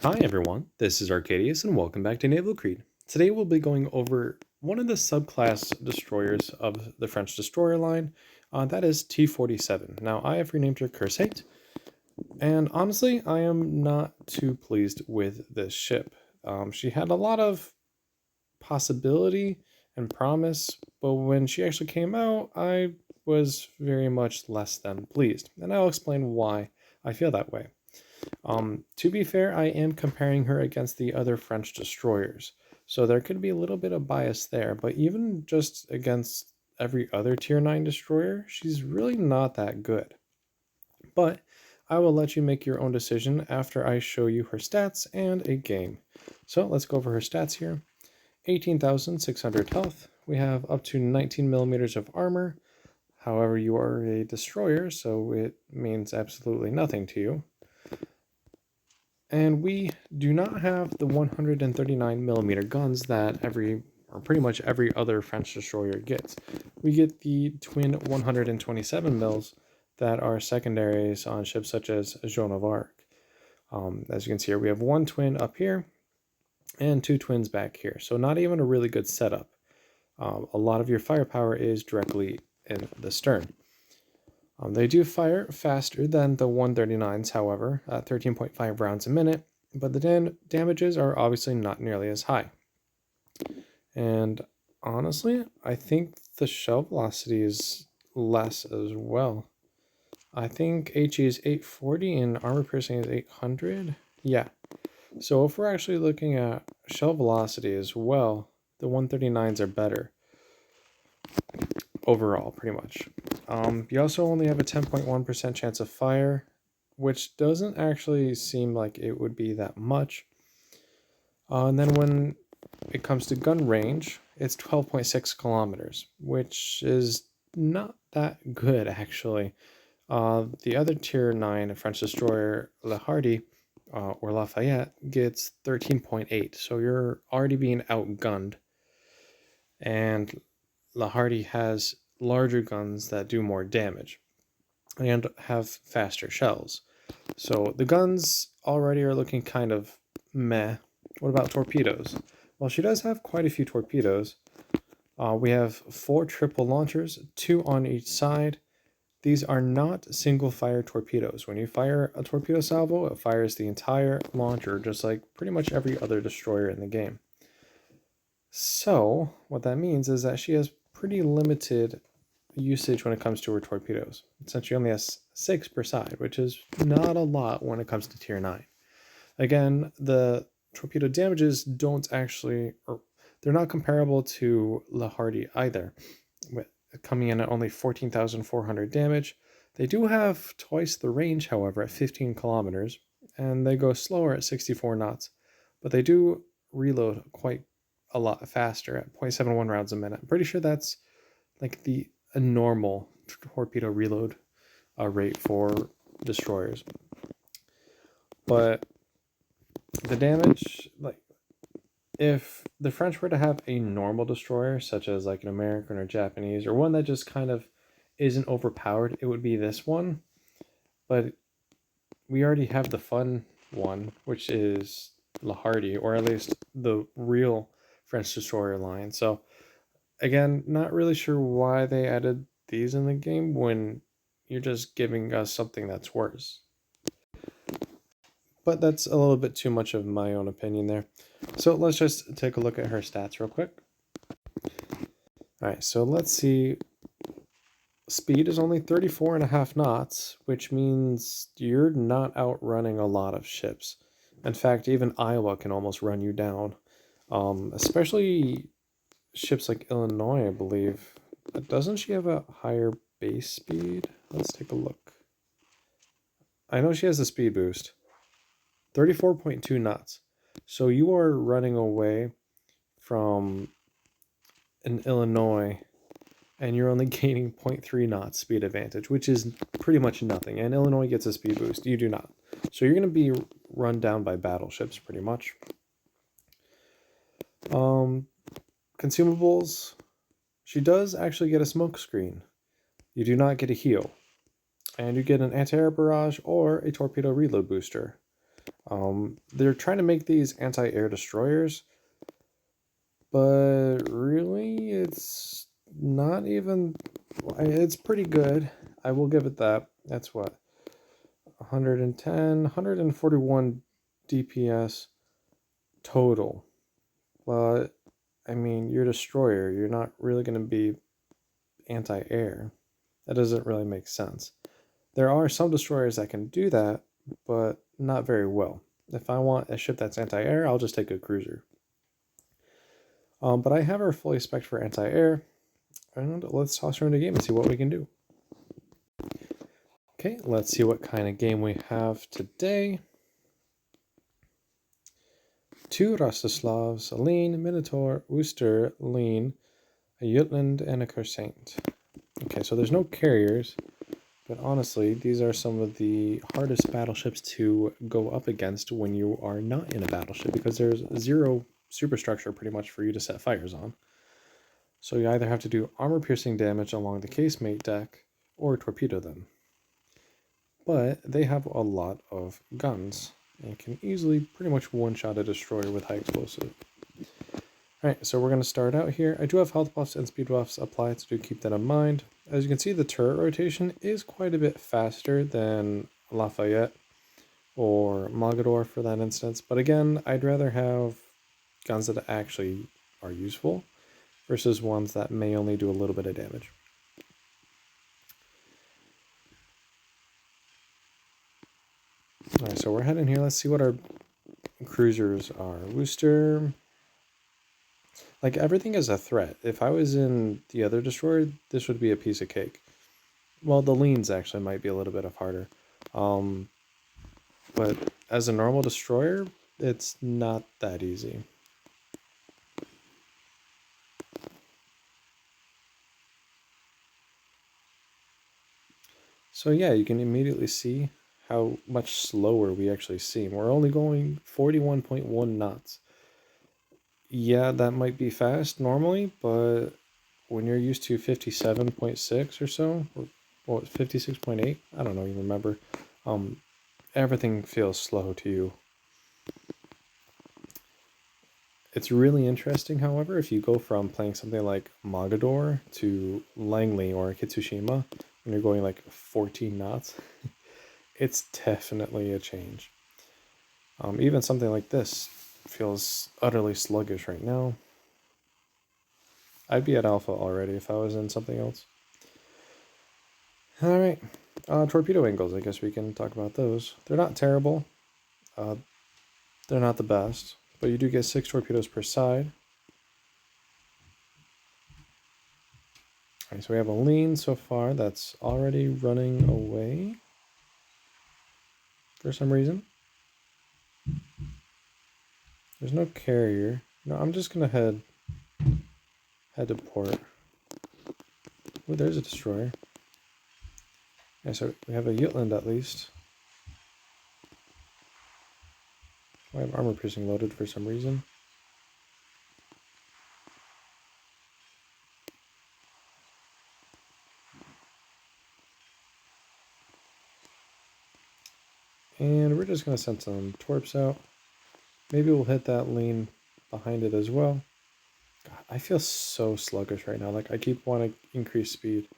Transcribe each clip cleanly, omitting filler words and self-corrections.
Hi everyone, this is Arcadius and welcome back to Naval Creed. Today we'll be going over one of the subclass destroyers of the French destroyer line, that is T47. Now I have renamed her Kersaint, and honestly I am not too pleased with this ship. She had a lot of possibility and promise, but when she actually came out I was very much less than pleased, and I'll explain why I feel that way. To be fair, I am comparing her against the other French destroyers, so there could be a little bit of bias there, but even just against every other Tier 9 destroyer, she's really not that good. But I will let you make your own decision after I show you her stats and a game. So let's go over her stats here. 18,600 health. We have up to 19 millimeters of armor. However, you are a destroyer, so it means absolutely nothing to you. And we do not have the 139 millimeter guns that pretty much every other French destroyer gets. We get the twin 127 mils that are secondaries on ships such as Joan of Arc. As you can see here, we have one twin up here and two twins back here. So not even a really good setup. A lot of your firepower is directly in the stern. They do fire faster than the 139s, however, at 13.5 rounds a minute, but the damages are obviously not nearly as high. And honestly, I think the shell velocity is less as well. I think HE is 840 and armor piercing is 800. Yeah. So if we're actually looking at shell velocity as well, the 139s are better overall, pretty much. You also only have a 10.1% chance of fire, which doesn't actually seem like it would be that much. And then when it comes to gun range, it's 12.6 kilometers, which is not that good, actually. The other Tier 9 French destroyer, Le Hardy, or Lafayette, gets 13.8, so you're already being outgunned. And Le Hardy has larger guns that do more damage and have faster shells. So the guns already are looking kind of meh. What about torpedoes? Well, she does have quite a few torpedoes. We have 4 triple launchers, 2 on each side. These are not single fire torpedoes. When you fire a torpedo salvo, it fires the entire launcher, just like pretty much every other destroyer in the game. So what that means is that she has pretty limited usage when it comes to her torpedoes, since she only has 6 per side, which is not a lot when it comes to Tier 9. Again, the torpedo damages don't actually, or they're not comparable to Le Hardy either, with coming in at only 14,400 damage. They do have twice the range, however, at 15 kilometers, and they go slower at 64 knots, but they do reload quite a lot faster at 0.71 rounds a minute. I'm pretty sure that's like a normal torpedo reload rate for destroyers. But the damage, like, if the French were to have a normal destroyer, such as like an American or Japanese, or one that just kind of isn't overpowered, it would be this one. But we already have the fun one, which is Le Hardy, or at least the real French destroyer line. So again, not really sure why they added these in the game when you're just giving us something that's worse. But that's a little bit too much of my own opinion there. So let's just take a look at her stats real quick. Alright, so let's see. Speed is only 34.5 knots, which means you're not outrunning a lot of ships. In fact, even Iowa can almost run you down. Especially ships like Illinois, I believe. Doesn't she have a higher base speed? Let's take a look. I know she has a speed boost. 34.2 knots. So you are running away from an Illinois and you're only gaining 0.3 knots speed advantage, which is pretty much nothing. And Illinois gets a speed boost. You do not. So you're going to be run down by battleships pretty much. Consumables. She does actually get a smoke screen. You do not get a heal. And you get an anti-air barrage or a torpedo reload booster. They're trying to make these anti-air destroyers, but really it's not even, it's pretty good. I will give it that. That's what, 110, 141 DPS total. But, I mean, your destroyer, you're not really going to be anti-air. That doesn't really make sense. There are some destroyers that can do that, but not very well. If I want a ship that's anti-air, I'll just take a cruiser. But I have her fully spec'd for anti-air, and let's toss her into game and see what we can do. Okay, let's see what kind of game we have today. 2 Rostislavs, a Lean, Minotaur, Worcester, Lean, a Jutland, and a Kersaint. Okay, so there's no carriers, but honestly, these are some of the hardest battleships to go up against when you are not in a battleship, because there's 0 superstructure pretty much for you to set fires on. So you either have to do armor-piercing damage along the casemate deck, or torpedo them. But they have a lot of guns, and can easily pretty much one-shot a destroyer with high explosive. Alright, so we're going to start out here. I do have health buffs and speed buffs applied, so do keep that in mind. As you can see, the turret rotation is quite a bit faster than Lafayette or Mogador for that instance. But again, I'd rather have guns that actually are useful versus ones that may only do a little bit of damage. Alright, so we're heading here. Let's see what our cruisers are. Worcester. Like, everything is a threat. If I was in the other destroyer, this would be a piece of cake. Well, the leans actually might be a little bit harder. But as a normal destroyer, it's not that easy. So yeah, you can immediately see how much slower we actually seem. We're only going 41.1 knots. Yeah, that might be fast normally, but when you're used to 57.6 or so, or what, 56.8? I don't know, you remember. Everything feels slow to you. It's really interesting, however, if you go from playing something like Mogador to Langley or Kitsushima, when you're going like 14 knots, it's definitely a change. Even something like this feels utterly sluggish right now. I'd be at alpha already if I was in something else. Alright, torpedo angles, I guess we can talk about those. They're not terrible. They're not the best, but you do get 6 torpedoes per side. Alright, so we have a lean so far that's already running away for some reason. There's no carrier. No, I'm just gonna head to port. Oh, there's a destroyer. Yeah, so we have a Jutland at least. I have armor piercing loaded for some reason. And we're just gonna send some torps out. Maybe we'll hit that lean behind it as well. God, I feel so sluggish right now. Like, I keep wanting to increase speed,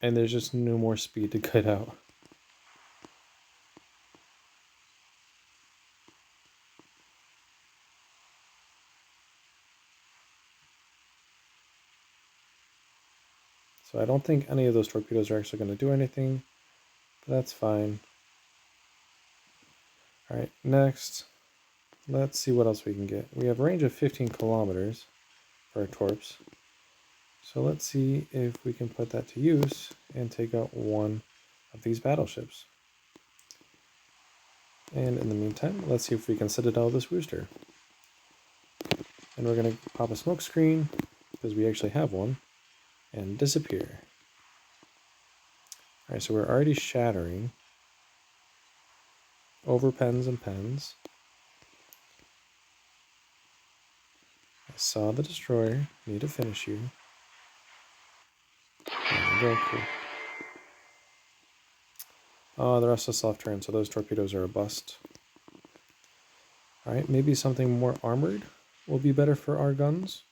and there's just no more speed to get out. So I don't think any of those torpedoes are actually going to do anything, but that's fine. Alright, next, let's see what else we can get. We have a range of 15 kilometers for our torps. So let's see if we can put that to use and take out one of these battleships. And in the meantime, let's see if we can citadel this Worcester. And we're going to pop a smoke screen, because we actually have one, and disappear. Alright, so we're already shattering over pens and pens. I saw the destroyer. Need to finish you. There we go, cool. Oh, the rest of us left turn, so those torpedoes are a bust. Alright, maybe something more armored will be better for our guns.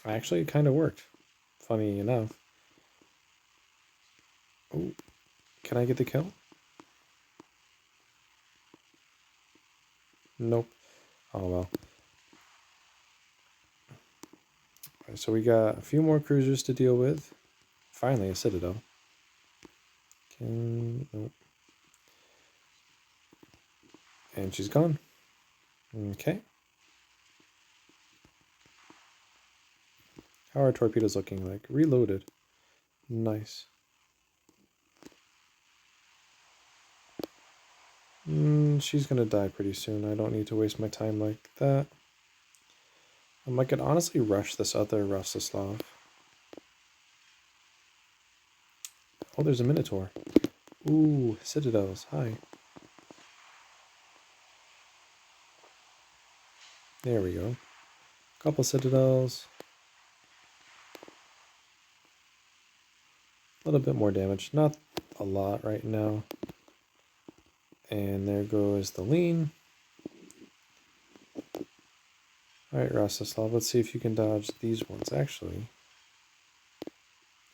Actually, it kind of worked. Funny enough. Oh, can I get the kill? Nope. Oh well. Alright, so we got a few more cruisers to deal with. Finally, a citadel. Nope. And she's gone. Okay. How are torpedoes looking like? Reloaded. Nice. She's gonna die pretty soon. I don't need to waste my time like that. I could honestly rush this other Rostislav. Oh, there's a Minotaur. Ooh, citadels. Hi. There we go. Couple citadels. A little bit more damage. Not a lot right now. And there goes the lean. Alright, Rostislav, let's see if you can dodge these ones. Actually,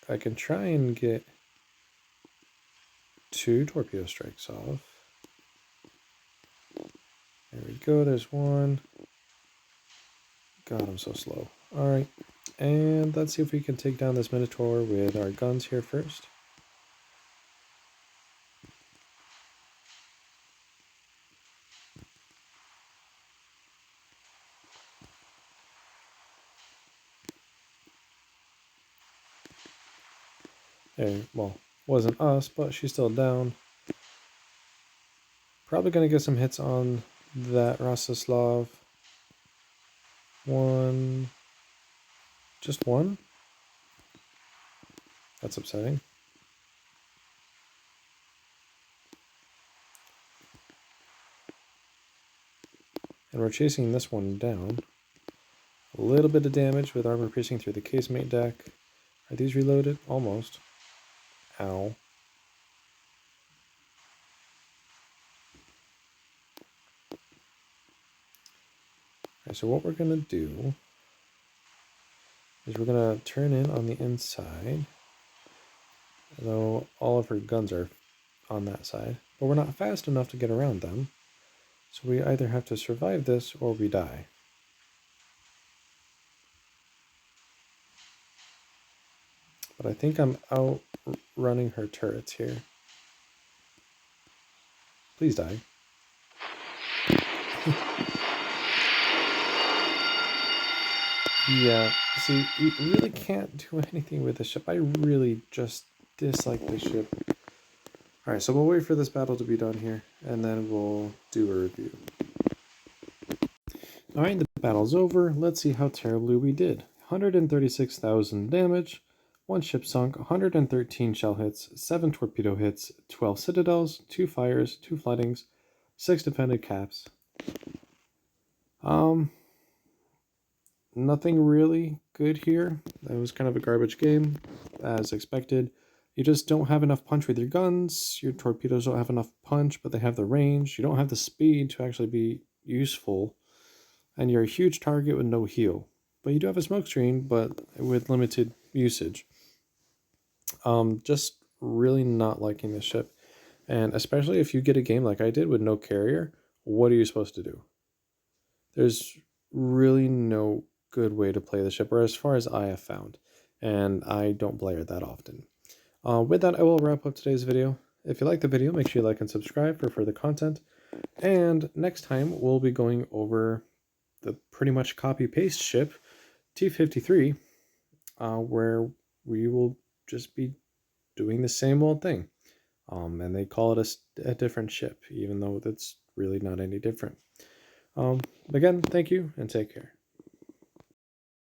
I can try and get 2 torpedo strikes off. There we go, there's one. God, I'm so slow. Alright, and let's see if we can take down this Minotaur with our guns here first. Well, wasn't us, but she's still down. Probably going to get some hits on that Rostislav. One. Just one? That's upsetting. And we're chasing this one down. A little bit of damage with armor piercing through the casemate deck. Are these reloaded? Almost. Ow. Alright, so what we're going to do is we're going to turn in on the inside. Though all of her guns are on that side. But we're not fast enough to get around them. So we either have to survive this or we die. But I think I'm outrunning her turrets here. Please die. Yeah, see, you really can't do anything with the ship. I really just dislike the ship. Alright, so we'll wait for this battle to be done here, and then we'll do a review. Alright, the battle's over. Let's see how terribly we did. 136,000 damage, 1 ship sunk, 113 shell hits, 7 torpedo hits, 12 citadels, 2 fires, 2 floodings, 6 defended caps. Nothing really good here. That was kind of a garbage game, as expected. You just don't have enough punch with your guns. Your torpedoes don't have enough punch, but they have the range. You don't have the speed to actually be useful. And you're a huge target with no heal. But you do have a smoke screen, but with limited usage. Just really not liking this ship. And especially if you get a game like I did with no carrier, what are you supposed to do? There's really no good way to play the ship, or as far as I have found. And I don't play it that often. With that, I will wrap up today's video. If you like the video, make sure you like and subscribe for further content. And next time, we'll be going over the pretty much copy-paste ship, T53, where we will just be doing the same old thing. And they call it a different ship, even though that's really not any different. Again, thank you, and take care.